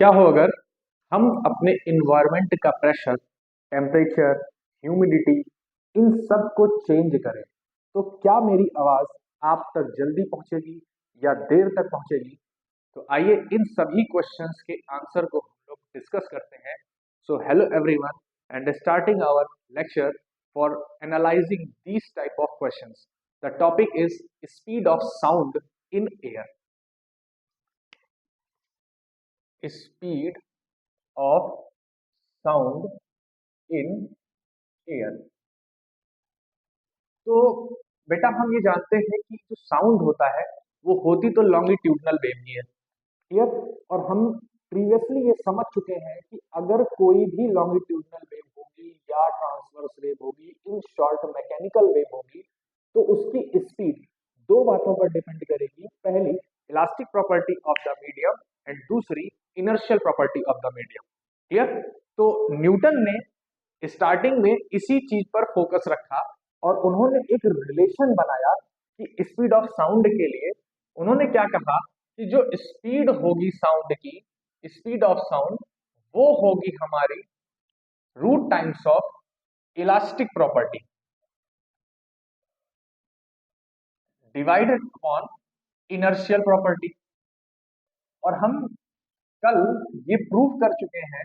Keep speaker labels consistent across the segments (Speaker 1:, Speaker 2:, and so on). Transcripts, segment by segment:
Speaker 1: क्या हो अगर हम अपने इन्वायरमेंट का प्रेशर, टेम्परेचर, ह्यूमिडिटी इन सब को चेंज करें, तो क्या मेरी आवाज आप तक जल्दी पहुंचेगी या देर तक पहुंचेगी? तो आइए इन सभी क्वेश्चंस के आंसर को हम लोग डिस्कस करते हैं। So hello everyone and starting our lecture for analysing these type of questions. The topic is speed of sound in air. Speed of sound in air. तो बेटा हम ये जानते हैं कि जो साउंड होता है वो होती तो लॉन्गिट्यूडनल वेव ही है, क्लियर। और हम प्रीवियसली ये समझ चुके हैं कि अगर कोई भी लॉन्गिट्यूडनल वेव होगी या ट्रांसवर्स वेव होगी, इन शॉर्ट मैकेनिकल वेव होगी, तो उसकी स्पीड दो बातों पर डिपेंड करेगी। पहली elastic property of the medium and दूसरी inertial property of the medium, clear. तो न्यूटन ने स्टार्टिंग में इसी चीज पर फोकस रखा और उन्होंने एक रिलेशन बनाया कि स्पीड ऑफ साउंड के लिए उन्होंने क्या कहा कि जो स्पीड होगी साउंड की, स्पीड ऑफ साउंड वो होगी हमारी root times of elastic property divided upon inertial property. और हम कल ये प्रूव कर चुके हैं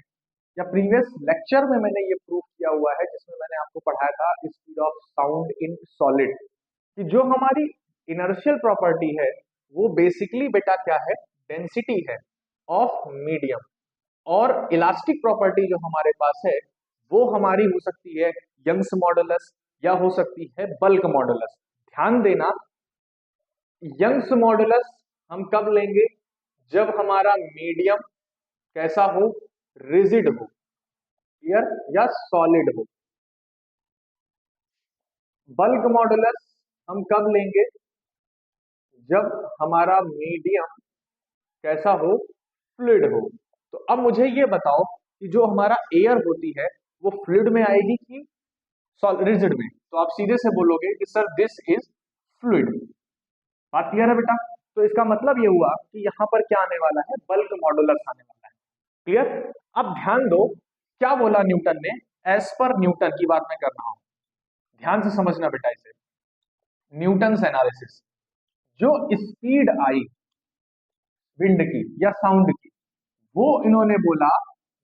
Speaker 1: या प्रीवियस लेक्चर में मैंने ये प्रूव किया हुआ है, जिसमें मैंने आपको पढ़ाया था speed of sound in solid, कि जो हमारी इनर्शियल प्रॉपर्टी है वो बेसिकली बेटा क्या है, डेंसिटी है ऑफ मीडियम। और इलास्टिक प्रॉपर्टी जो हमारे पास है वो हमारी हो सकती है यंग्स मॉडुलस या हो सकती है बल्क मॉडुलस। ध्यान देना, यंग्स मॉडुलस हम कब लेंगे, जब हमारा मीडियम कैसा हो, रिजिड हो, क्लियर, या सॉलिड हो। बल्क मॉडुलस हम कब लेंगे, जब हमारा मीडियम कैसा हो, फ्लूइड हो। तो अब मुझे ये बताओ कि जो हमारा एयर होती है वो फ्लूइड में आएगी कि रिजिड में? तो आप सीधे से बोलोगे कि सर दिस इज फ्लूइड। बात क्लियर है बेटा? तो इसका मतलब ये हुआ कि यहां पर क्या आने वाला है, बल्क मॉडुलस आने वाला है, क्लियर। अब ध्यान दो क्या बोला न्यूटन ने, एज पर न्यूटन की बात मैं कर रहा हूं, ध्यान से समझना बेटा इसे। न्यूटन एनालिसिस, जो स्पीड आई विंड की या साउंड की, वो इन्होंने बोला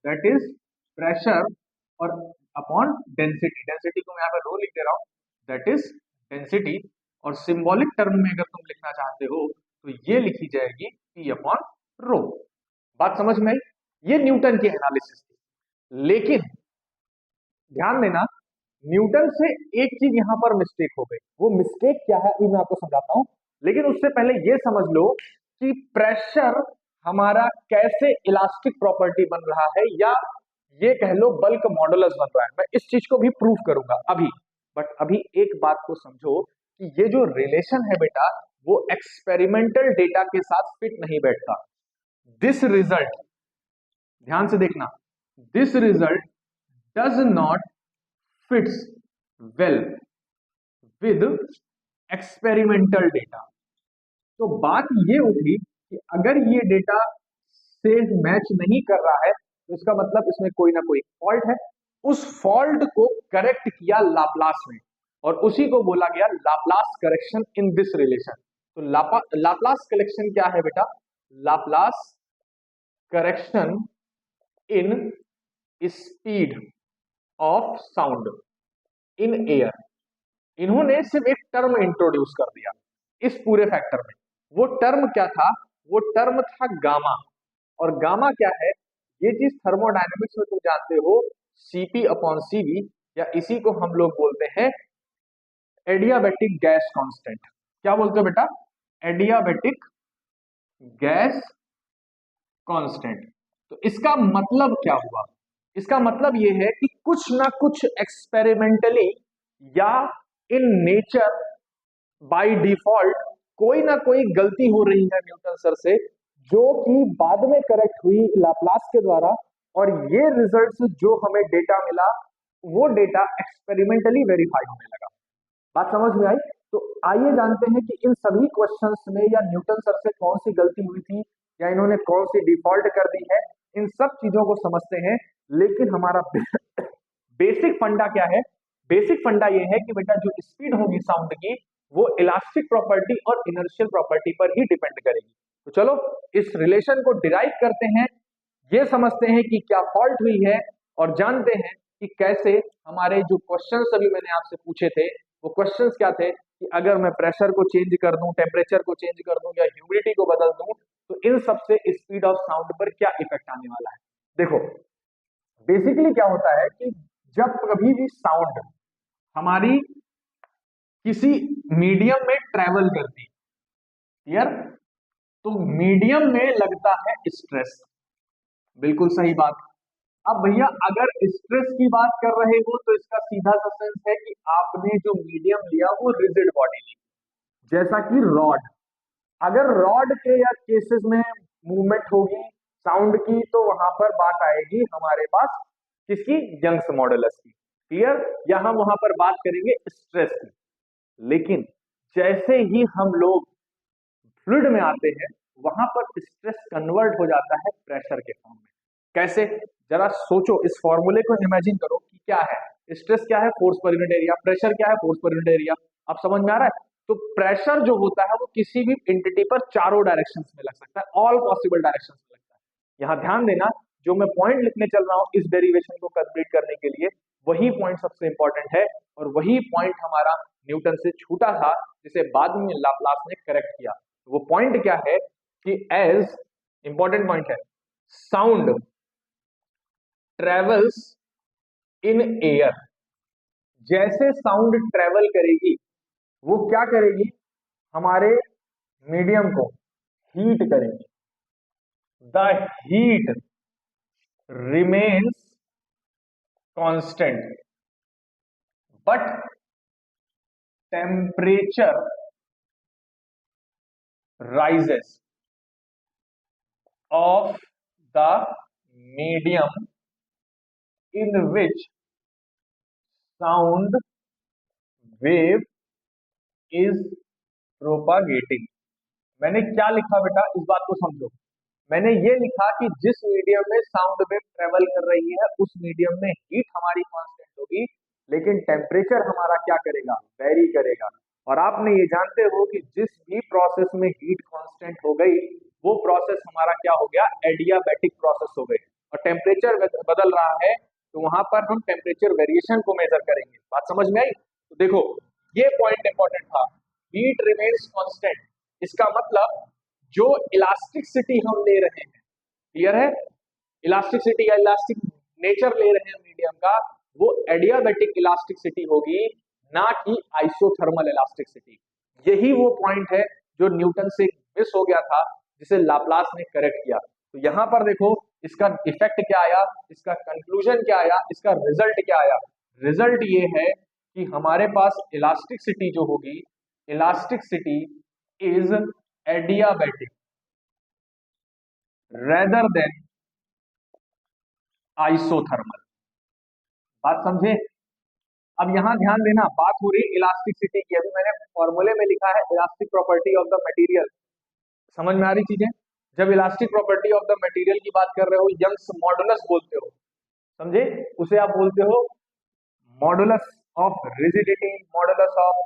Speaker 1: दैट इज प्रेशर और अपॉन डेंसिटी। डेंसिटी को मैं यहाँ पे रो लिख दे रहा हूं, दैट इज डेंसिटी। और सिंबॉलिक टर्म में अगर तुम लिखना चाहते हो तो ये लिखी जाएगी पी अपॉन रो। बात समझ में आई? ये न्यूटन की एनालिसिस थी। लेकिन ध्यान देना, न्यूटन से एक चीज यहां पर मिस्टेक हो गई। वो मिस्टेक क्या है अभी मैं आपको समझाता हूं, लेकिन उससे पहले ये समझ लो कि प्रेशर हमारा कैसे इलास्टिक प्रॉपर्टी बन रहा है, या ये कह लो बल्क मॉडुलस बन रहा है। मैं इस चीज को भी प्रूव करूंगा अभी, बट अभी एक बात को समझो कि ये जो रिलेशन है बेटा वो एक्सपेरिमेंटल डेटा के साथ फिट नहीं बैठता। दिस रिजल्ट, ध्यान से देखना, this result does not fits well with experimental data. तो बात ये उठी कि अगर ये डेटा से मैच नहीं कर रहा है तो इसका मतलब इसमें कोई ना कोई फॉल्ट है। उस फॉल्ट को करेक्ट किया लाप्लास ने, और उसी को बोला गया Laplace correction in this relation. तो लाप्लास करेक्शन क्या है बेटा, Laplace correction in speed of sound in air. इन्होंने सिर्फ एक टर्म इंट्रोड्यूस कर दिया इस पूरे फैक्टर में। वो टर्म क्या था, वो टर्म था गामा। और गामा क्या है, ये चीज थर्मोडायनेमिक्स में तुम जानते हो, सीपी अपॉन सीवी, या इसी को हम लोग बोलते हैं एडियाबेटिक गैस कांस्टेंट। क्या बोलते हो बेटा, एडियाबेटिक गैस कांस्टेंट। तो इसका मतलब क्या हुआ, इसका मतलब ये है कि कुछ ना कुछ एक्सपेरिमेंटली या इन नेचर बाय डिफॉल्ट कोई ना कोई गलती हो रही है न्यूटन सर से, जो कि बाद में करेक्ट हुई लाप्लास के द्वारा। और ये रिजल्ट्स जो हमें डेटा मिला वो डेटा एक्सपेरिमेंटली वेरीफाई होने लगा। बात समझ में आई? तो आइए जानते हैं कि इन सभी क्वेश्चंस में या न्यूटन सर से कौन सी गलती हुई थी या इन्होंने कौन सी डिफॉल्ट कर दी है, इन सब चीजों को समझते हैं, लेकिन हमारा बेसिक फंडा क्या है? बेसिक फंडा ये है कि बेटा जो स्पीड होगी साउंड की वो इलास्टिक प्रॉपर्टी और इनर्शियल प्रॉपर्टी पर ही डिपेंड करेगी। तो चलो इस रिलेशन को डिराइव करते हैं, ये समझते हैं कि क्या फॉल्ट हुई है और जानते हैं कि कैसे हमारे जो क्वेश्चंस अभी मैंने आपसे पूछे थे वो क्वेश्चंस क्या थे कि अगर मैं प्रेशर को चेंज कर दूं, टेम्परेचर को चेंज कर दूं या ह्यूमिडिटी को बदल दूं तो इन सबसे स्पीड ऑफ साउंड पर क्या इफेक्ट आने वाला है। देखो बेसिकली क्या होता है कि जब कभी भी साउंड हमारी किसी मीडियम में ट्रेवल करती, क्लियर, तो मीडियम में लगता है स्ट्रेस, बिल्कुल सही बात। अब भैया अगर स्ट्रेस की बात कर रहे हो तो इसका सीधा सा सेंस है कि आपने जो मीडियम लिया वो रिजिड बॉडी ली, जैसा कि रॉड। अगर रॉड के या केसेस में मूवमेंट होगी साउंड की तो वहां पर बात आएगी हमारे पास किसकी? यंग्स मॉडुलस की, क्लियर, या हम वहां पर बात करेंगे स्ट्रेस की। लेकिन जैसे ही हम लोग फ्लूइड में आते हैं वहां पर स्ट्रेस कन्वर्ट हो जाता है प्रेशर के फॉर्म में। कैसे? जरा सोचो, इस फॉर्मूले को इमेजिन करो कि क्या है स्ट्रेस, क्या है force per unit area, pressure क्या है फोर्स पर यूनिट एरिया। अब समझ में आ रहा है? तो प्रेशर जो होता है वो किसी भी एंटिटी पर चारों डायरेक्शंस में लग सकता है, ऑल पॉसिबल डायरेक्शंस में लगता है। यहाँ ध्यान देना, जो मैं पॉइंट लिखने चल रहा हूँ इस डेरिवेशन को कंप्लीट करने के लिए, वही पॉइंट सबसे इंपॉर्टेंट है और वही पॉइंट हमारा न्यूटन से छूटा था जिसे बाद में लाप्लास ने करेक्ट किया। वो पॉइंट क्या है कि एज इंपॉर्टेंट पॉइंट है, साउंड ट्रेवल्स इन एयर, जैसे साउंड ट्रेवल करेगी वो क्या करेगी? हमारे मीडियम को हीट करेगी। The heat remains constant but temperature rises of the medium in which sound wave is propagating। मैंने क्या लिखा बेटा, इस बात को समझो। मैंने ये लिखा कि जिस मीडियम में साउंड वेव ट्रेवल कर रही है उस मीडियम में हीट हमारी कांस्टेंट होगी, लेकिन टेम्परेचर हमारा क्या करेगा? वेरी करेगा। और आपने ये जानते हो कि जिस भी प्रोसेस में हीट कांस्टेंट हो गई वो प्रोसेस हमारा क्या हो गया? एडियाबैटिक प्रोसेस हो गई। और टेम्परेचर बदल रहा है तो वहां पर हम टेम्परेचर वेरिएशन को मेजर करेंगे। बात समझ में आई? तो देखो ये पॉइंट इंपॉर्टेंट था, हीट रिमेन्स कांस्टेंट। इसका मतलब जो इलास्टिसिटी हम ले रहे हैं, क्लियर है, इलास्टिसिटी या इलास्टिक नेचर ले रहे हैं मीडियम का, वो एडियाबैटिक इलास्टिसिटी होगी, ना कि आइसोथर्मल इलास्टिसिटी। यही वो पॉइंट है जो न्यूटन से मिस हो गया था जिसे लाप्लास ने करेक्ट किया। तो यहां पर देखो इसका इफेक्ट क्या आया, इसका कंक्लूजन क्या आया, इसका रिजल्ट क्या आया। रिजल्ट ये है कि हमारे पास इलास्टिसिटी जो होगी, elasticity is adiabatic rather than isothermal. बात समझे? अब यहां ध्यान देना, बात हो रही इलास्टिसिटी की, अभी मैंने फॉर्मूले में लिखा है elastic property of the material. समझ में आ रही चीजें? जब elastic property of the material की बात कर रहे हो, यंग्स मॉडुलस बोलते हो, समझे? उसे आप बोलते हो modulus of rigidity, modulus of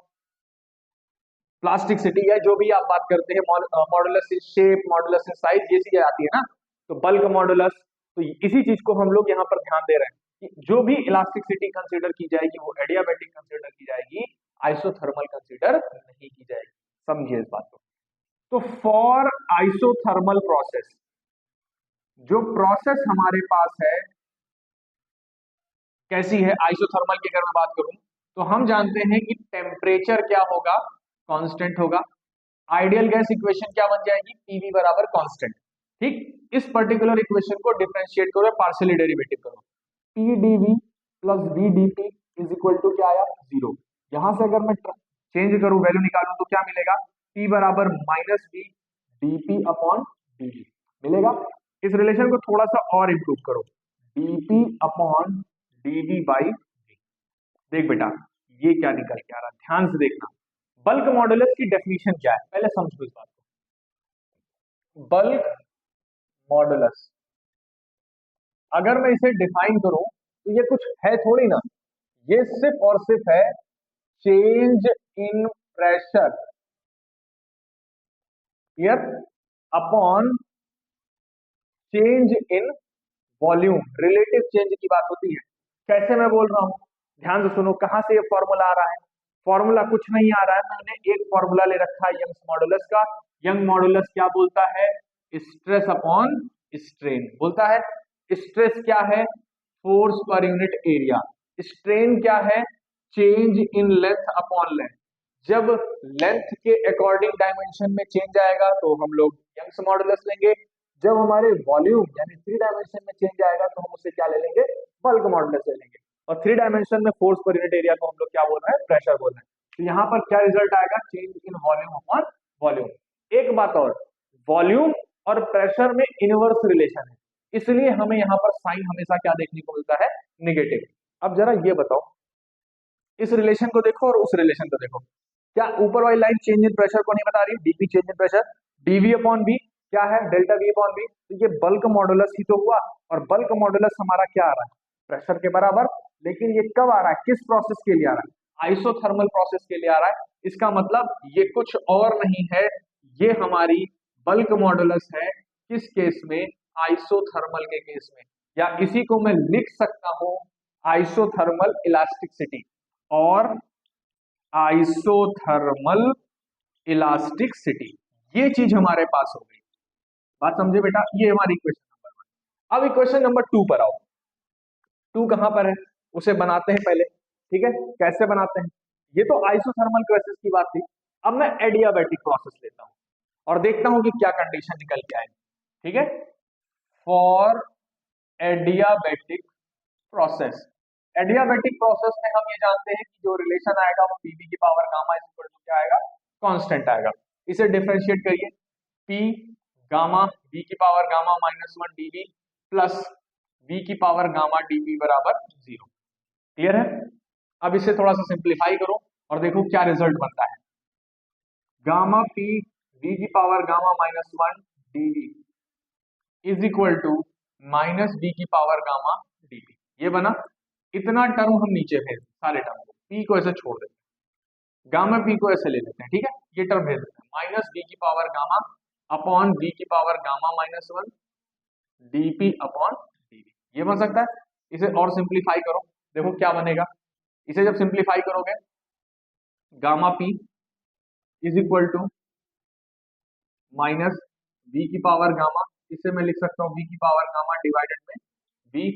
Speaker 1: plasticity, या जो भी आप बात करते हैं, modulus in shape, modulus in size, ये चीजें आती है ना, तो बल्क मॉडुलस। तो इसी चीज को हम लोग यहाँ पर ध्यान दे रहे हैं कि जो भी इलास्टिसिटी कंसीडर की जाएगी वो एडियाबैटिक कंसीडर की जाएगी, आइसोथर्मल कंसीडर नहीं की जाएगी। समझिए इस बात को। तो फॉर आइसोथर्मल प्रोसेस, जो प्रोसेस हमारे पास है कैसी है आइसोथर्मल की, अगर मैं बात करूं तो हम जानते हैं कि टेम्परेचर क्या होगा? कांस्टेंट होगा। आइडियल गैस इक्वेशन क्या बन जाएगी? पीवी बराबर कांस्टेंट। ठीक, इस पर्टिकुलर इक्वेशन को डिफरेंशिएट करो, पार्शियली डेरिवेटिव करो, PDV plus VDP is equal to क्या आया? 0। यहां से अगर मैं चेंज करूं, वैल्यू निकालूं तो क्या मिलेगा? पी बराबर minus V DP upon DV मिलेगा। इस रिलेशन को थोड़ा सा और इंप्रूव करो, DP upon DV by V. देख बेटा ये क्या निकल के आ रहा है, ध्यान से देखना। बल्क मॉडुलस की डेफिनेशन क्या है, पहले समझो इस बात को। बल्क मॉडुलस अगर मैं इसे डिफाइन करूं तो ये कुछ है थोड़ी ना, ये सिर्फ और सिर्फ है change in pressure here upon change in volume. Relative change की बात होती है। कैसे मैं बोल रहा हूं, ध्यान से सुनो, कहां से ये फॉर्मूला आ रहा है। फॉर्मूला कुछ नहीं आ रहा है, मैंने एक फॉर्मूला ले रखा है यंग्स मॉडुलस का। यंग मॉडुलस क्या बोलता है, स्ट्रेस अपॉन स्ट्रेन बोलता है। स्ट्रेस क्या है, force per unit area. Strain क्या है, change in length upon length. जब लेंथ के अकॉर्डिंग डायमेंशन में चेंज आएगा तो हम लोग यंग्स मॉडुलस लेंगे। जब हमारे वॉल्यूम यानी 3 डायमेंशन में चेंज आएगा तो हम उससे क्या ले लेंगे, बल्क मॉडुलस ले लेंगे। और 3 डायमेंशन में फोर्स पर यूनिट एरिया को हम लोग क्या बोल रहे हैं, प्रेशर बोल रहे हैं। तो यहाँ पर क्या रिजल्ट आएगा, change in volume upon volume. एक बात और, वॉल्यूम और प्रेशर में इनवर्स रिलेशन है, इसलिए हमें यहाँ पर साइन हमेशा क्या देखने को मिलता है, निगेटिव। अब जरा ये बताओ, इस रिलेशन को देखो और उस रिलेशन को देखो। क्या ऊपर वाली लाइन चेंज इन प्रेशर को नहीं बता रही, DP change in pressure, DV upon B क्या है, डेल्टा वी अपॉन बी। तो ये बल्क मॉडुलस ही तो हुआ, और बल्क मॉडुलस हमारा क्या आ रहा है, प्रेशर के बराबर। लेकिन ये कब आ रहा है, किस प्रोसेस के लिए आ रहा है, आइसोथर्मल प्रोसेस के लिए आ रहा है। इसका मतलब ये कुछ और नहीं है, ये हमारी बल्क मॉडुलस है। किस केस में, आइसोथर्मल के केस में। या इसी को मैं लिख सकता हूं आइसोथर्मल इलास्टिसिटी और आइसोथर्मल इलास्टिसिटी। ये चीज हमारे पास हो गई, बात समझे बेटा। ये हमारी इक्वेशन नंबर 1। अब इक्वेशन नंबर 2 पर आओ। 2 कहां पर है, उसे बनाते हैं पहले, ठीक है। कैसे बनाते हैं, ये तो आइसोथर्मल प्रोसेस की बात थी। अब मैं एडियाबैटिक प्रोसेस लेता हूं और देखता हूं कि क्या कंडीशन निकल के आएगी, ठीक है। For adiabatic process, adiabatic process में हम ये जानते हैं कि जो रिलेशन आएगा वो पीवी की power gamma is equal to क्या आएगा, कांस्टेंट आएगा। इसे डिफरेंशिएट करिए, पी गामा वी की power gamma -1 DV plus V की पावर गामा डीवी बराबर 0। क्लियर है। अब इसे थोड़ा सा सिंप्लीफाई करो और देखो क्या रिजल्ट बनता है। गामा पी वी की power gamma -1 DV is equal to minus V की पावर गामा डीवी। ये बना। इतना टर्म हम नीचे भेज दें, सारे टर्म को, पी को ऐसे छोड़ देते हैं, गामा पी को ऐसे ले लेते हैं, ठीक है। ये टर्म भेज देते हैं, माइनस वी की पावर गामा अपॉन वी की power gamma -1 DP upon DV. ये बन सकता है। इसे और सिंप्लीफाई करो, देखो क्या बनेगा। इसे जब सिंप्लीफाई करोगे, gamma P is equal to minus V की पावर गामा, इसे मैं लिख सकता हूँ वी की पावर गामा डिवाइडेड में V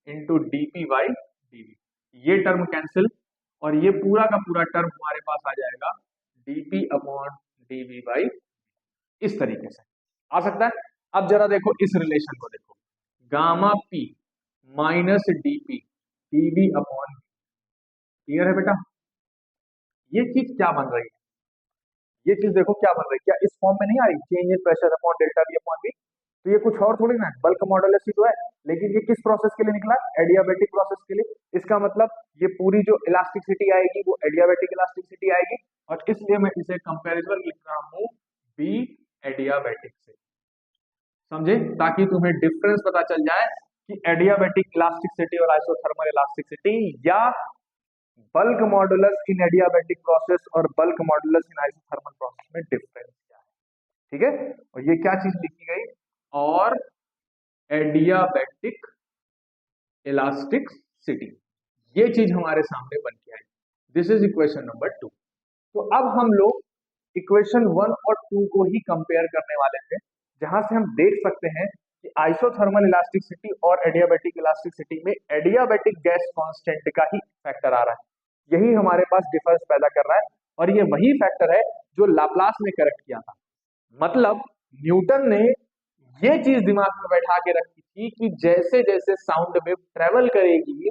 Speaker 1: into DP by DV. ये टर्म कैंसिल और ये पूरा का पूरा टर्म हमारे पास आ जाएगा डीपी अपॉन डीवी बाई, इस तरीके से आ सकता है। अब जरा देखो इस रिलेशन को देखो, gamma P minus DP DV upon, clear है बेटा। ये चीज क्या बन रही है, ये चीज देखो क्या बन रही है, क्या इस फॉर्म में नहीं आ रही, change in pressure upon delta V upon V. तो ये कुछ और थोड़ी ना है, बल्क मॉडुलस ही तो है। लेकिन ये किस प्रोसेस के लिए निकला, एडियाबैटिक प्रोसेस के लिए। इसका मतलब ये पूरी जो इलास्टिसिटी आएगी वो एडियाबैटिक इलास्टिसिटी आएगी, और इसलिए मैं इसे कंपैरिजन लिख रहा हूं बी एडियाबैटिक से, समझे, ताकि तुम्हें डिफरेंस पता चल जाए कि एडियाबैटिक इलास्टिसिटी और आइसोथर्मल इलास्टिसिटी या बल्क मॉडुलस इन एडियाबैटिक प्रोसेस और bulk modulus in isothermal process में डिफरेंस क्या है, ठीक है। और ये क्या चीज लिखी गई, और एडियाबैटिक इलास्टिसिटी, ये चीज हमारे सामने बन के आई। This is equation number 2। तो अब हम लोग इक्वेशन 1 और 2 को ही कंपेयर करने वाले थे, जहां से हम देख सकते हैं कि आइसोथर्मल इलास्टिसिटी और एडियाबैटिक इलास्टिसिटी में एडियाबैटिक गैस कांस्टेंट का ही फैक्टर आ रहा है। यही हमारे पास डिफरेंस पैदा कर रहा है, और ये वही फैक्टर है जो लाप्लास ने करेक्ट किया था। मतलब न्यूटन ने ये चीज दिमाग में बैठा के रखी थी कि जैसे जैसे साउंड वेव ट्रेवल करेगी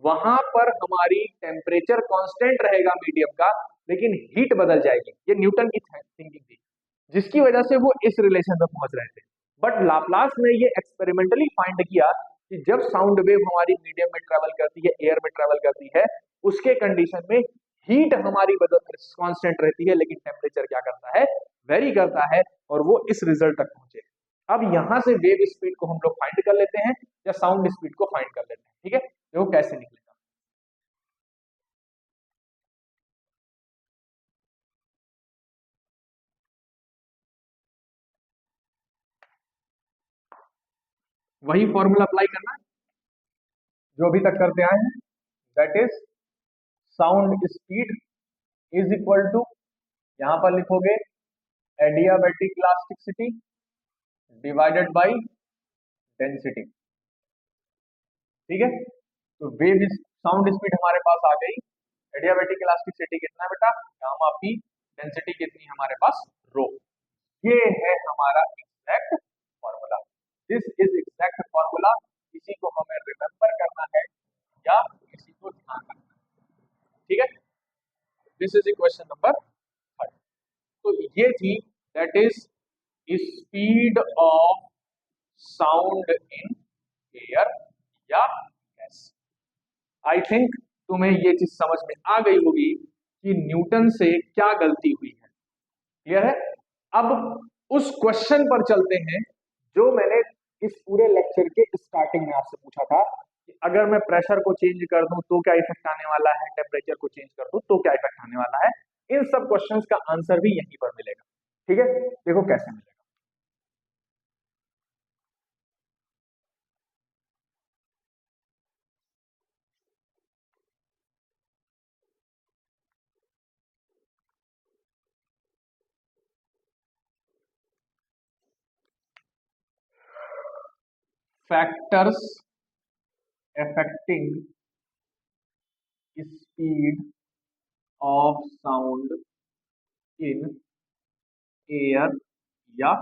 Speaker 1: वहां पर हमारी टेम्परेचर कांस्टेंट रहेगा मीडियम का, लेकिन हीट बदल जाएगी। ये न्यूटन की थिंकिंग थी, जिसकी वजह से वो इस रिलेशन में पहुंच रहे थे। बट लाप्लास ने ये एक्सपेरिमेंटली फाइंड किया कि जब साउंड वेव हमारी मीडियम में ट्रेवल करती है, एयर में ट्रेवल करती है, उसके कंडीशन में हीट हमारी कांस्टेंट रहती है, लेकिन टेम्परेचर क्या करता है, वेरी करता है, और वो इस रिजल्ट तक पहुंचे। अब यहां से वेव स्पीड को हम लोग फाइंड कर लेते हैं, या साउंड स्पीड को फाइंड कर लेते हैं। ठीक है, देखो कैसे निकलेगा। वही फॉर्मूला अप्लाई करना है जो अभी तक करते आए हैं, that is sound speed is equal to, यहां पर लिखोगे adiabatic elasticity divided by density. ठीक है, तो वेव साउंड स्पीड हमारे पास आ गई, एडियाबैटिक इलास्टिसिटी कितना है बेटा, गामा पी, डेंसिटी कितनी हमारे पास, रो। ये है हमारा exact formula. This is exact formula. इसी को हमें रिमेंबर करना है या इसी को ध्यान रखना है। ठीक है, दिस इज क्वेश्चन नंबर 3। तो ये थी, that is speed of sound in air या गैस। आई थिंक तुम्हें ये चीज समझ में आ गई होगी कि न्यूटन से क्या गलती हुई है। क्लियर है? अब उस क्वेश्चन पर चलते हैं जो मैंने इस पूरे लेक्चर के स्टार्टिंग में आपसे पूछा था कि अगर मैं प्रेशर को चेंज कर दूं तो क्या इफेक्ट आने वाला है, टेम्परेचर को चेंज कर दूं तो क्या इफेक्ट आने वाला है। इन सब क्वेश्चंस का आंसर भी यहीं पर मिलेगा। ठीक है, देखो कैसे मिलेगा। Factors affecting speed of sound in air या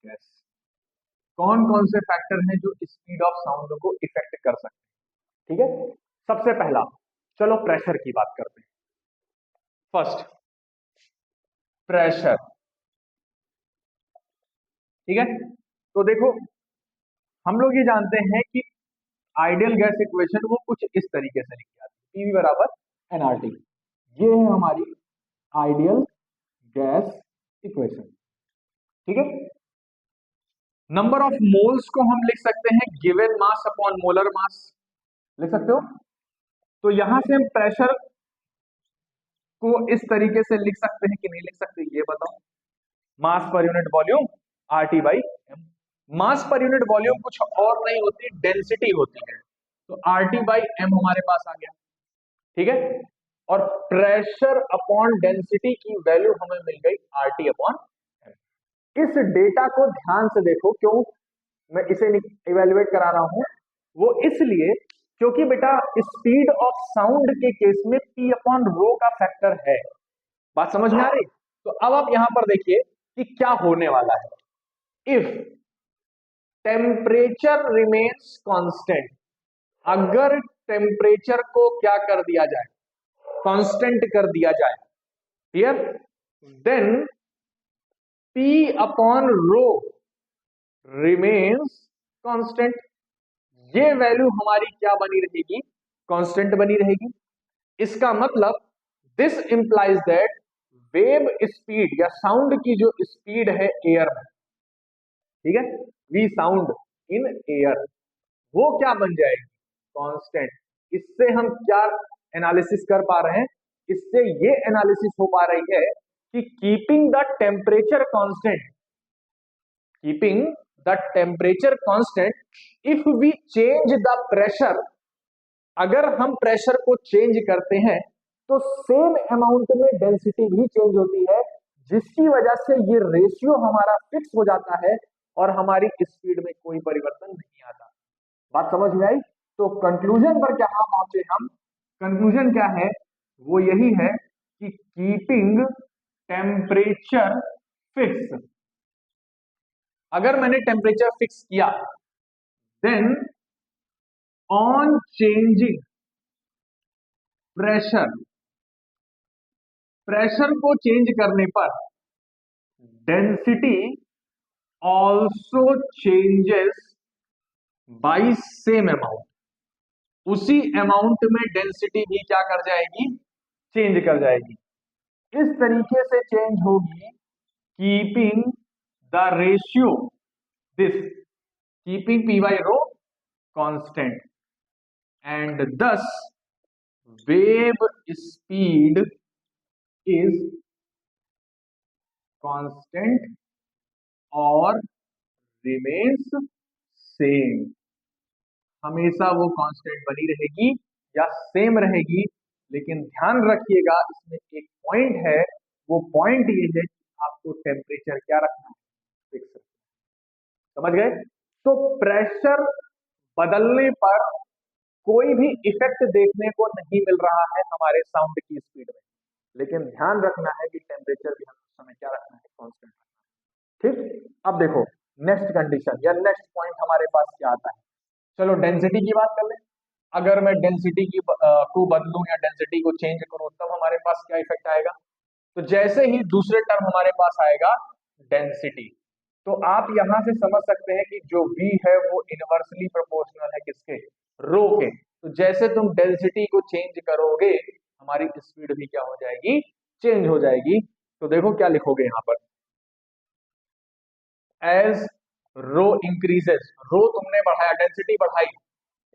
Speaker 1: गैस। कौन कौन से फैक्टर हैं जो स्पीड ऑफ साउंड को इफेक्ट कर सकते हैं। ठीक है, सबसे पहला चलो प्रेशर की बात करते हैं। First, pressure. ठीक है, तो देखो हम लोग ये जानते हैं कि आइडियल गैस इक्वेशन वो कुछ इस तरीके से लिखी जाती है, पीवी बराबर एनआरटी। ये है हमारी आइडियल गैस इक्वेशन। ठीक है, नंबर ऑफ मोल्स को हम लिख सकते हैं given mass upon molar mass, लिख सकते हो। तो यहां से हम प्रेशर को इस तरीके से लिख सकते हैं कि नहीं लिख सकते, ये बताओ। Mass per unit volume RT by M. Mass per unit volume कुछ और नहीं होती, डेंसिटी होती है। तो आरटी बाई एम हमारे पास आ गया। ठीक है, और प्रेशर अपॉन डेंसिटी की वैल्यू हमें मिल गई आरटी अपॉन एम। इस डेटा को ध्यान से देखो, क्यों मैं इसे इवेल्युएट करा रहा हूं, वो इसलिए क्योंकि बेटा स्पीड ऑफ साउंड के केस में पी अपॉन रो का फैक्टर है। बात समझ में आ रही? तो अब आप यहां पर देखिए कि क्या होने वाला है। इफ टेम्परेचर रिमेन्स कांस्टेंट, अगर टेम्परेचर को क्या कर दिया जाए, कांस्टेंट कर दिया जाए, clear, then P upon rho remains constant. ये वैल्यू हमारी क्या बनी रहेगी, कांस्टेंट बनी रहेगी। इसका मतलब this implies that wave speed या साउंड की जो स्पीड है एयर में, ठीक है, वी साउंड इन एयर, वो क्या बन जाएगी, कांस्टेंट। इससे हम क्या एनालिसिस कर पा रहे हैं, इससे ये एनालिसिस हो पा रही है कि keeping the temperature constant, keeping the temperature constant if we change the pressure, अगर हम प्रेशर को चेंज करते हैं तो सेम अमाउंट में डेंसिटी भी चेंज होती है, जिसकी वजह से ये रेशियो हमारा फिक्स हो जाता है और हमारी स्पीड में कोई परिवर्तन नहीं आता। बात समझ में आई? तो कंक्लूजन पर क्या पहुंचे हम, कंक्लूजन क्या है, वो यही है कि कीपिंग टेम्परेचर फिक्स, अगर मैंने टेम्परेचर फिक्स किया, then on changing pressure, pressure को चेंज करने पर density also changes by same amount, उसी अमाउंट में डेंसिटी भी क्या कर जाएगी, चेंज कर जाएगी। इस तरीके से चेंज होगी, keeping the ratio, this keeping P by rho constant and thus wave speed is constant और remains same। हमेशा वो कांस्टेंट बनी रहेगी या सेम रहेगी, लेकिन ध्यान रखिएगा इसमें एक पॉइंट है, वो पॉइंट ये है कि आपको टेम्परेचर क्या रखना है, फिक्स। समझ गए? तो प्रेशर बदलने पर कोई भी इफेक्ट देखने को नहीं मिल रहा है हमारे साउंड की स्पीड में, लेकिन ध्यान रखना है कि टेम्परेचर भी हमें उस समय क्या रखना है, कांस्टेंट। ठीक, अब देखो नेक्स्ट कंडीशन या नेक्स्ट पॉइंट हमारे पास क्या आता है। चलो डेंसिटी की बात कर ले। अगर मैं डेंसिटी की को बदलूं या डेंसिटी को चेंज करूं तब हमारे पास क्या इफेक्ट आएगा। तो जैसे ही दूसरे टर्म हमारे पास आएगा डेंसिटी, तो आप यहां से समझ सकते हैं कि जो v है वो इनवर्सली प्रोपोर्शनल है किसके, रो के। तो जैसे तुम डेंसिटी को चेंज करोगे हमारी स्पीड भी क्या हो जाएगी, चेंज हो जाएगी। तो देखो क्या लिखोगे यहां पर, एज रो इंक्रीजेस, रो तुमने बढ़ाया, डेंसिटी बढ़ाई,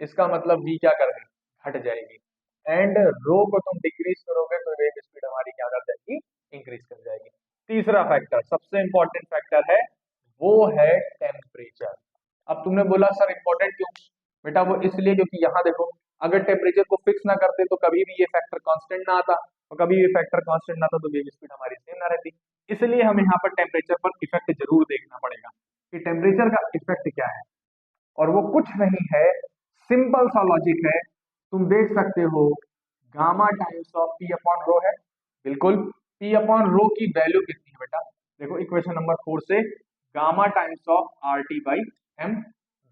Speaker 1: इसका मतलब v क्या कर गई, घट जाएगी। एंड रो को तुम डिक्रीज करोगे तो वेव स्पीड हमारी क्या कर जाएगी, इंक्रीज कर जाएगी। तीसरा फैक्टर, सबसे इंपॉर्टेंट फैक्टर है, वो है टेम्परेचर। अब तुमने बोला सर इंपॉर्टेंट क्यों, बेटा वो इसलिए क्योंकि यहाँ देखो, अगर टेम्परेचर को फिक्स ना करते तो कभी भी ये फैक्टर कांस्टेंट ना आता, और कभी ये फैक्टर कांस्टेंट ना आता तो वेव स्पीड हमारी सेम ना रहती। इसलिए हमें यहाँ पर टेम्परेचर पर इफेक्ट जरूर देखना पड़ेगा कि टेम्परेचर का इफेक्ट क्या है, और वो कुछ नहीं है, सिंपल सा लॉजिक है। तुम देख सकते हो gamma times of P upon रो है, बिल्कुल। पी अपॉन रो की वैल्यू कितनी है बेटा, देखो इक्वेशन नंबर 4 से, gamma times of R T by M.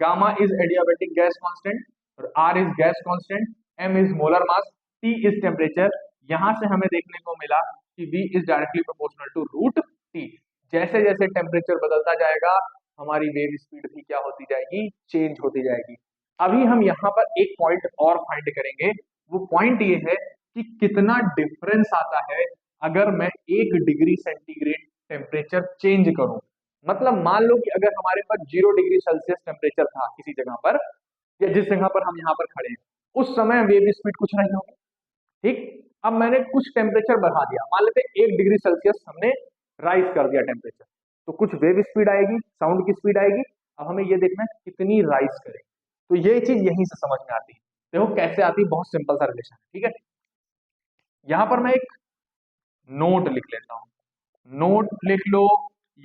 Speaker 1: Gamma is adiabatic gas constant और R is gas constant, M is molar mass, T is temperature. यहां से हमें देखने को मिला कि v is directly proportional to root T. जैसे जैसे टेम्परेचर बदलता जाएगा हमारी वेव स्पीड भी क्या होती जाएगी, चेंज होती जाएगी। अभी हम यहाँ पर एक पॉइंट और फाइंड करेंगे, वो पॉइंट ये है कि कितना डिफरेंस आता है अगर मैं 1 डिग्री सेंटीग्रेड टेम्परेचर चेंज करूं। मतलब मान लो कि अगर हमारे पास 0 डिग्री सेल्सियस टेम्परेचर था किसी जगह पर, या जिस जगह पर हम यहाँ पर खड़े हैं, उस समय वेव स्पीड कुछ नहीं होगी। ठीक, अब मैंने कुछ टेम्परेचर बढ़ा दिया, मान लेते 1 डिग्री सेल्सियस हमने राइज कर दिया टेम्परेचर, तो कुछ वेव स्पीड आएगी, साउंड की स्पीड आएगी। अब हमें ये देखना है कितनी राइज करे, तो ये चीज यहीं से समझ में आती है। देखो कैसे आती है, बहुत सिंपल सा रिलेशन है। ठीक है, यहां पर मैं एक नोट लिख लेता हूं, नोट लिख लो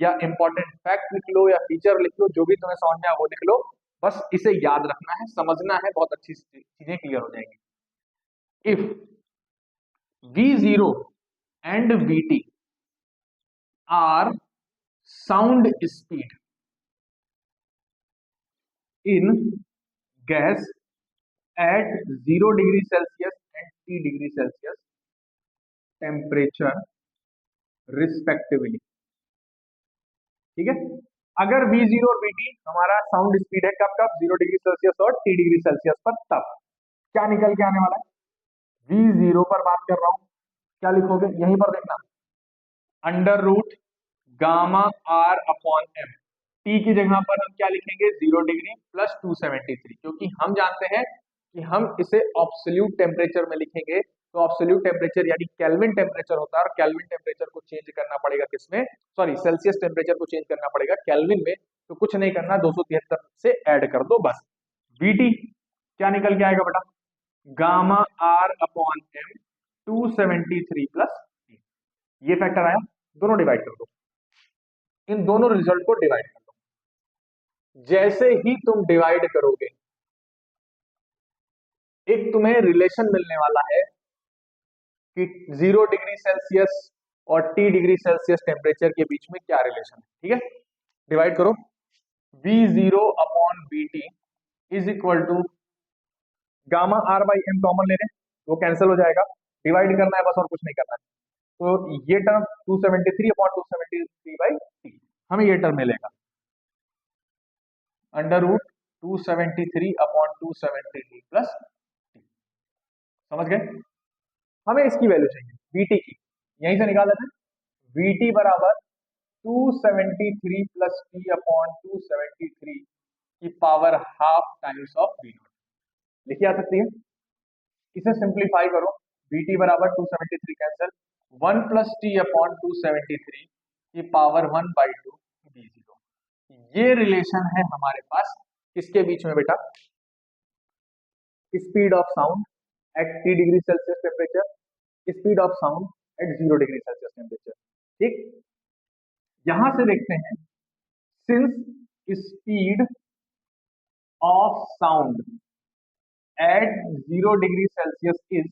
Speaker 1: या इंपॉर्टेंट फैक्ट लिख लो या फीचर लिख लो, जो भी तुम्हें समझ में आए वो लिख लो, बस इसे याद रखना है, समझना है, बहुत अच्छी चीजें क्लियर हो जाएंगी। If v0 and vt are sound speed in gas at 0 degree Celsius and T degree Celsius temperature respectively। ठीक है, अगर v0 और vt हमारा साउंड स्पीड है कब कब, 0 डिग्री सेल्सियस और T डिग्री सेल्सियस पर, तब क्या निकल के आने वाला है, v0 पर बात कर रहा हूं, क्या लिखोगे यहीं पर देखना, under root gamma R upon M. T की जगह पर हम क्या लिखेंगे, 0 डिग्री प्लस 273, क्योंकि हम जानते हैं कि हम इसे ऑब्सोल्यूट टेम्परेचर में लिखेंगे, तो ऑब्सोल्यूट टेम्परेचर यानी केल्विन टेम्परेचर होता है, और केल्विन टेम्परेचर को चेंज करना पड़ेगा किसमें, सॉरी सेल्सियस टेम्परेचर को चेंज करना पड़ेगा केल्विन में। तो कुछ नहीं करना, 273 से ऐड कर दो बस। वीटी क्या निकल के आएगा बेटा, gamma R upon M 273 plus, ये फैक्टर आया, दोनों डिवाइड कर दो, इन दोनों रिजल्ट को डिवाइड कर दो। जैसे ही तुम डिवाइड करोगे एक तुम्हें रिलेशन मिलने वाला है कि 0 डिग्री सेल्सियस और T डिग्री सेल्सियस टेम्परेचर के बीच में क्या रिलेशन है। ठीक है, डिवाइड करो, V0 upon Vt is equal to gamma R by M common ले रहे हैं, वो कैंसिल हो जाएगा, डिवाइड करना है बस और कुछ नहीं करना है। तो ये टर्म 273 अपॉन 273 बाई टी, हमें ये टर्म मिलेगा under root 273 upon 273 plus T. समझ गए, हमें इसकी वैल्यू चाहिए Vt की, यहीं से निकाल लेते हैं। Vt बराबर 273 प्लस टी अपॉन 273 की power half times of V naught लिखी जा सकती है। इसे सिंप्लीफाई करो, वी टी बराबर 273 कैंसिल, 1 प्लस टी अपॉन 273 की पावर 1/2 वी जीरो। ये रिलेशन है हमारे पास किसके बीच में बेटा? Speed of sound at T degree Celsius temperature, speed of sound eight 0 degree Celsius temperature. ठीक, यहां से देखते हैं, since speed of sound eight 0 degree Celsius is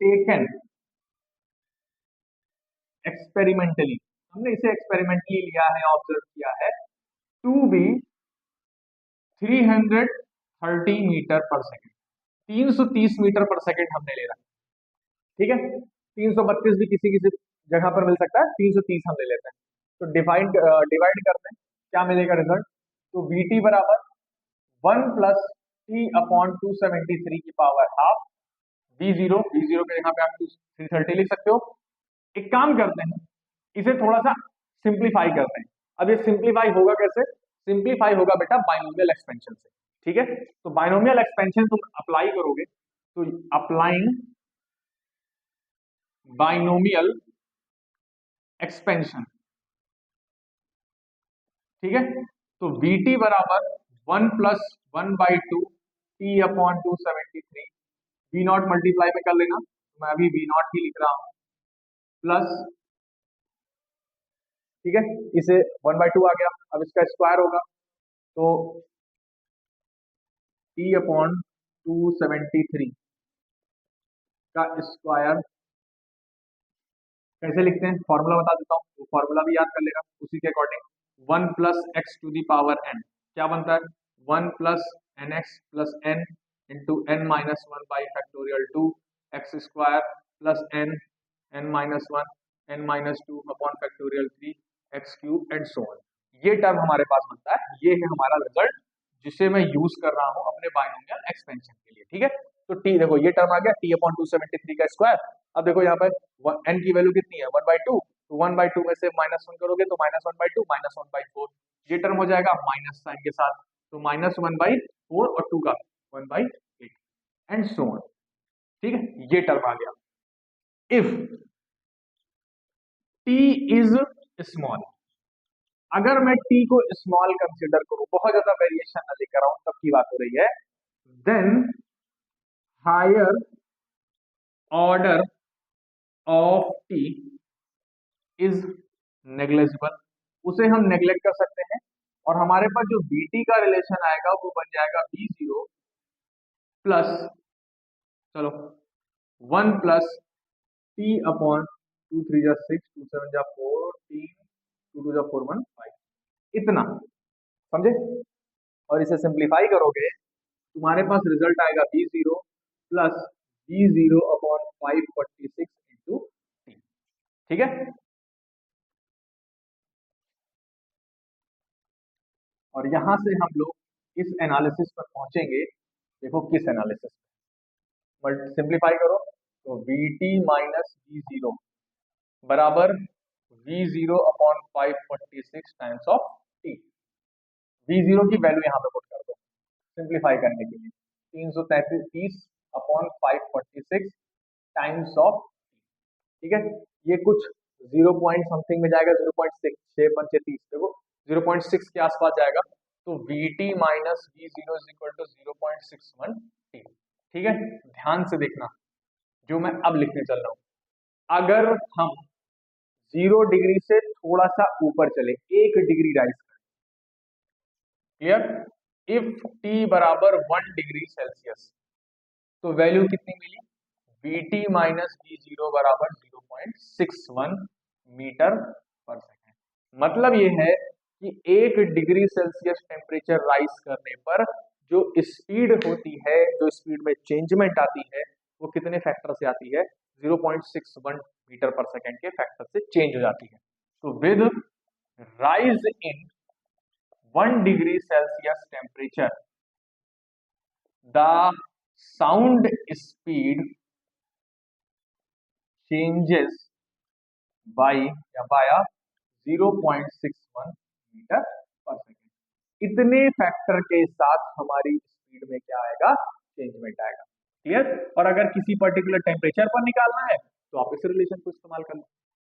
Speaker 1: taken experimentally, हमने इसे एक्सपेरिमेंटली लिया है, ऑब्जर्व किया है, to be 330 metre per second, 330 metre per second हमने ले रखा। ठीक है, 332 भी किसी किसी जगह पर मिल सकता है, 330 हम ले लेते हैं। तो डिवाइड डिवाइड करते हैं, क्या मिलेगा रिजल्ट? तो वी टी बराबर 1 प्लस टी अपॉन 273 की पावर हाफ वी जीरो के जगह पे आप 330 लिख सकते हो। एक काम करते हैं, इसे थोड़ा सा सिंप्लीफाई करते हैं। अब ये सिंप्लीफाई होगा कैसे? सिंप्लीफाई होगा बेटा बाइनोमियल एक्सपेंशन से। ठीक है, तो बाइनोमियल एक्सपेंशन तुम अप्लाई करोगे, तो अप्लाइंग बाइनोमियल एक्सपेंशन, ठीक है, तो वी टी बराबर 1 plus 1/2 T upon 273, V naught multiply में कर लेना, तो मैं अभी वी नॉट ही लिख रहा हूं, प्लस, ठीक है, इसे 1/2 आ गया, अब इसका स्क्वायर होगा, तो टी अपॉन 273 का स्क्वायर कैसे लिखते हैं? फॉर्मूला बता देता हूँ, तो फॉर्मूला भी याद कर लेना उसी के according. 1 plus X to the power N क्या बनता है? 1 plus N X plus N into N minus one by factorial 2 X square plus N N minus one N minus two upon factorial 3 X cube and so on. ये term हमारे पास बनता है, ये है हमारा रिजल्ट जिसे मैं यूज कर रहा हूं अपने बाइनोमियल एक्सपेंशन के लिए। ठीक है, तो टी देखो ये टर्म आ गया, टी अपॉन 273 का स्क्वायर। अब देखो यहाँ पर एन की वैल्यू कितनी है? 1/2, तो 1/2 में से -1 करोगे तो -1/2 -1/4, ये टर्म हो जाएगा माइनस साइन के साथ, तो -1/4 और 2 का 1/8 एंड सो ऑन। ठीक है, ये टर्म आ गया। इफ टी इज स्मॉल, अगर मैं टी को स्मॉल कंसिडर करूं, बहुत ज्यादा वेरिएशन न लेकर आऊं, तब की बात हो रही है, then higher order of T is negligible, उसे हम नेग्लेक्ट कर सकते हैं, और हमारे पास जो बी टी का रिलेशन आएगा वो बन जाएगा बी जीरो प्लस, चलो 1 प्लस टी अपॉन 2 3 जा 6 2 7 जा 14 2 2 जा 4 1 5, इतना, समझे? और इसे सिंप्लीफाई करोगे, तुम्हारे पास रिजल्ट आएगा B zero plus B zero upon 546 into T. ठीक है, और यहां से हम लोग इस एनालिसिस पर पहुंचेंगे। देखो किस एनालिसिस, सिंप्लीफाई करो, तो V T minus V zero बराबर V zero upon 546 times of T. V zero की वैल्यू यहाँ पे पुट कर दो सिंप्लीफाई करने के लिए, 333 अपॉन 546 टाइम्स ऑफ, ठीक है, ये कुछ 0 पॉइंट समथिंग में जाएगा, 0.6 6 देखो 0.6 के आसपास जाएगा, तो V T minus V zero is equal to 0.61 T. ठीक है, ध्यान से देखना जो मैं अब लिखने चल रहा हूं, अगर हम 0 डिग्री से थोड़ा सा ऊपर चले, 1 डिग्री राइज करें, क्लियर, इफ टी बराबर 1 डिग्री सेल्सियस, तो वैल्यू कितनी मिली? V T minus V zero बराबर 0.61 मीटर पर सेकेंड। मतलब ये है कि 1 डिग्री सेल्सियस टेम्परेचर राइज करने पर जो स्पीड होती है, जो स्पीड में चेंजमेंट आती है, वो कितने फैक्टर से आती है? 0.61 मीटर पर सेकेंड के फैक्टर से चेंज हो जाती है। तो with rise in 1 degree Celsius temperature, the sound speed changes by 0.61 metre per second. इतने फैक्टर के साथ हमारी स्पीड में क्या आएगा, चेंजमेंट आएगा। क्लियर? और अगर किसी पर्टिकुलर टेम्परेचर पर निकालना है तो आप इस रिलेशन को इस्तेमाल कर लो,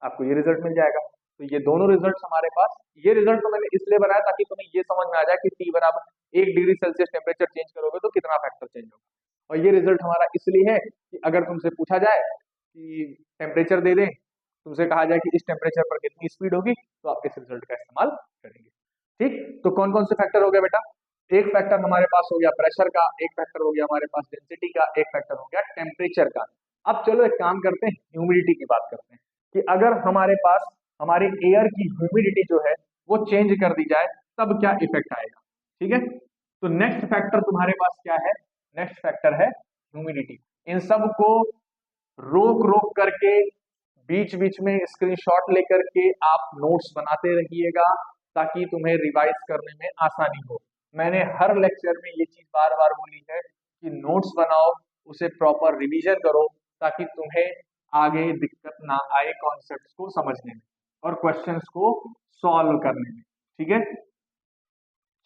Speaker 1: आपको ये रिजल्ट मिल जाएगा। तो ये दोनों रिजल्ट हमारे पास, ये रिजल्ट तो मैंने इसलिए बनाया ताकि तुम्हें ये समझ में आ जाए कि T बराबर 1 डिग्री सेल्सियस टेम्परेचर चेंज करोगे तो कितना फैक्टर चेंज होगा। और ये रिजल्ट हमारा इसलिए है कि अगर तुमसे पूछा जाए कि टेम्परेचर दे दें, तुमसे कहा जाए कि इस टेम्परेचर पर कितनी स्पीड होगी, तो आप इस रिजल्ट का इस्तेमाल करेंगे। ठीक, तो कौन कौन से फैक्टर हो गए बेटा? एक फैक्टर हमारे पास हो गया प्रेशर का, एक फैक्टर हो गया हमारे पास डेंसिटी का, एक फैक्टर हो गया टेम्परेचर का। अब चलो एक काम करते हैं, ह्यूमिडिटी की बात करते हैं कि अगर हमारे पास हमारे एयर की ह्यूमिडिटी जो है वो चेंज कर दी जाए तब क्या इफेक्ट आएगा। ठीक है, तो नेक्स्ट फैक्टर तुम्हारे पास क्या है? नेक्स्ट फैक्टर है ह्यूमिडिटी। इन सब को रोक रोक करके बीच बीच में स्क्रीनशॉट लेकर के आप नोट्स बनाते रहिएगा ताकि तुम्हें रिवाइज करने में आसानी हो। मैंने हर लेक्चर में ये चीज बार बार बोली है कि नोट्स बनाओ, उसे प्रॉपर रिवीजन करो ताकि तुम्हें आगे दिक्कत ना आए कॉन्सेप्ट्स को समझने में और क्वेश्चंस को सॉल्व करने में। ठीक है,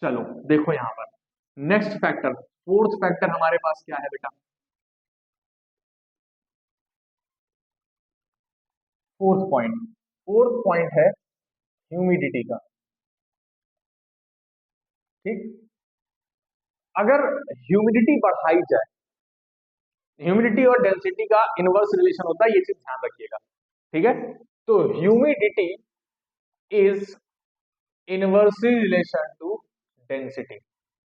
Speaker 1: चलो देखो यहां पर नेक्स्ट फैक्टर, फोर्थ फैक्टर हमारे पास क्या है बेटा? फोर्थ पॉइंट है ह्यूमिडिटी का। ठीक, अगर ह्यूमिडिटी बढ़ाई जाए, ह्यूमिडिटी और डेंसिटी का इनवर्स रिलेशन होता है, ये चीज ध्यान रखिएगा। ठीक है, तो humidity is inversely relation to density.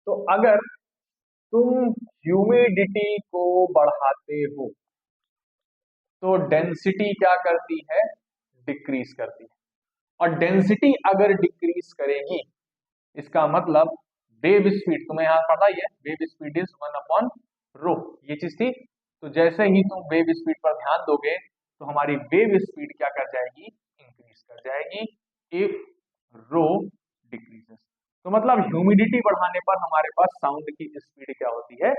Speaker 1: तो अगर तुम ह्यूमिडिटी को बढ़ाते हो तो डेंसिटी क्या करती है? डिक्रीज करती है। और डेंसिटी अगर डिक्रीज करेगी इसका मतलब वेव स्पीड, तुम्हें यहां पता ही है, वेव स्पीड इज 1/ρ, ये चीज थी। तो जैसे ही तुम वेव स्पीड पर ध्यान दोगे तो हमारी वेव स्पीड क्या कर जाएगी? इंक्रीज कर जाएगी इफ रो डिक्रीजेस। तो मतलब ह्यूमिडिटी बढ़ाने पर हमारे पास साउंड की स्पीड क्या होती है?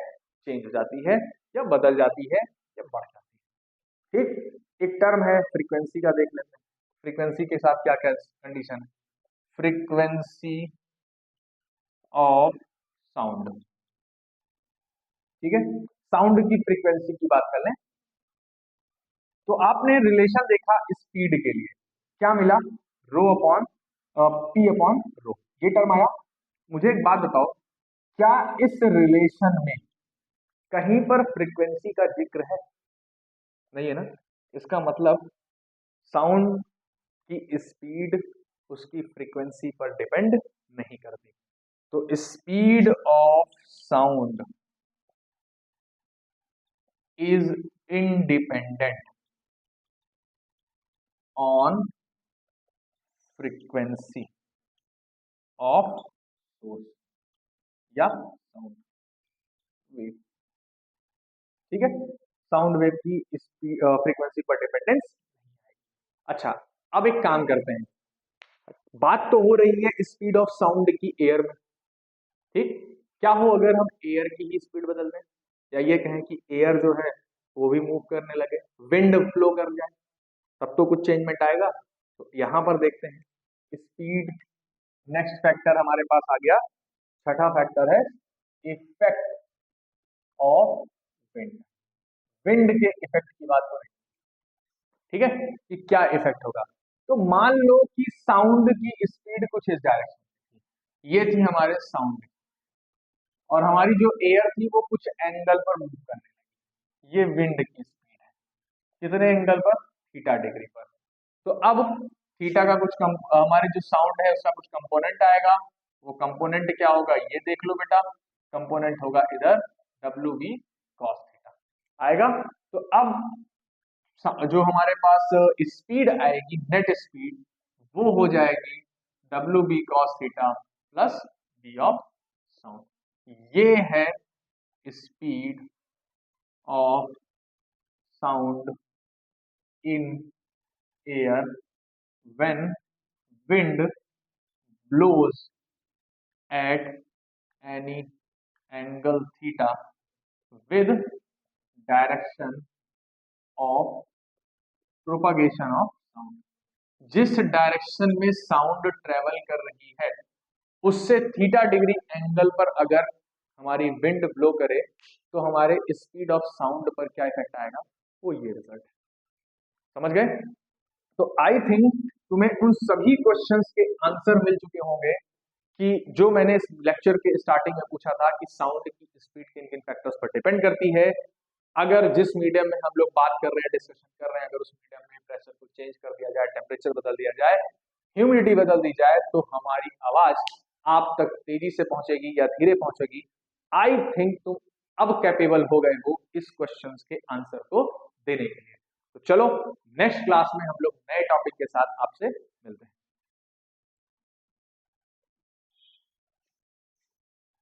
Speaker 1: चेंज हो जाती है या बदल जाती है या बढ़ जाती है। ठीक, एक टर्म है फ्रीक्वेंसी का, देख लेते हैं फ्रीक्वेंसी के साथ क्या क्या कंडीशन है। फ्रीक्वेंसी ऑफ साउंड, ठीक है, साउंड की फ्रीक्वेंसी की बात कर लें तो आपने रिलेशन देखा स्पीड के लिए, क्या मिला? रो अपॉन पी अपॉन रो, ये टर्म आया। मुझे एक बात बताओ, क्या इस रिलेशन में कहीं पर फ्रीक्वेंसी का जिक्र है? नहीं है ना। इसका मतलब साउंड की स्पीड उसकी फ्रीक्वेंसी पर डिपेंड नहीं करती। तो speed of sound is independent on frequency of source या साउंड वेव। ठीक है, साउंड वेव की फ्रीक्वेंसी पर डिपेंडेंस। अच्छा, अब एक काम करते हैं, बात तो हो रही है स्पीड ऑफ साउंड की एयर में। ठीक, क्या हो अगर हम एयर की ही स्पीड बदल दें, या ये कहें कि एयर जो है वो भी मूव करने लगे, विंड फ्लो कर जाए, तब तो कुछ चेंजमेंट आएगा। तो यहां पर देखते हैं स्पीड, नेक्स्ट फैक्टर हमारे पास आ गया, छठा फैक्टर है इफेक्ट ऑफ विंड। विंड के इफेक्ट की बात हो रही है। ठीक है, कि क्या इफेक्ट होगा। तो मान लो कि साउंड की स्पीड कुछ इस डायरेक्शन, ये थी हमारे साउंड, और हमारी जो एयर थी वो कुछ एंगल पर मूव करने लगी, ये विंड की स्पीड है। कितने एंगल पर? थीटा डिग्री पर। तो अब थीटा का कुछ हमारी जो साउंड है उसका कुछ कंपोनेंट आएगा, वो कंपोनेंट क्या होगा ये देख लो बेटा, कंपोनेंट होगा इधर डब्ल्यू बी कॉस थीटा आएगा। तो अब जो हमारे पास स्पीड आएगी, नेट स्पीड, वो हो जाएगी W B cos theta plus B of sound. ये है speed of sound in air when wind blows at any angle theta with direction of propagation of sound। जिस डायरेक्शन में साउंड ट्रेवल कर रही है उससे थीटा डिग्री एंगल पर अगर हमारी विंड ब्लो करे तो हमारे स्पीड ऑफ साउंड पर क्या इफेक्ट आएगा, वो ये रिजल्ट। समझ गए? तो आई थिंक तुम्हें उन सभी क्वेश्चंस के आंसर मिल चुके होंगे कि जो मैंने इस लेक्चर के स्टार्टिंग में पूछा था कि साउंड की स्पीड किन किन फैक्टर्स पर डिपेंड करती है। अगर जिस मीडियम में हम लोग बात कर रहे हैं, डिस्कशन कर रहे हैं, अगर उस मीडियम में प्रेशर को चेंज कर दिया जाए, टेम्परेचर बदल दिया जाए, ह्यूमिडिटी बदल दी जाए, तो हमारी आवाज आप तक तेजी से पहुंचेगी या धीरे पहुंचेगी। आई थिंक तुम अब कैपेबल हो गए हो इस क्वेश्चन के आंसर को देने के लिए। तो चलो नेक्स्ट क्लास में हम लोग नए टॉपिक के साथ आपसे मिलते हैं।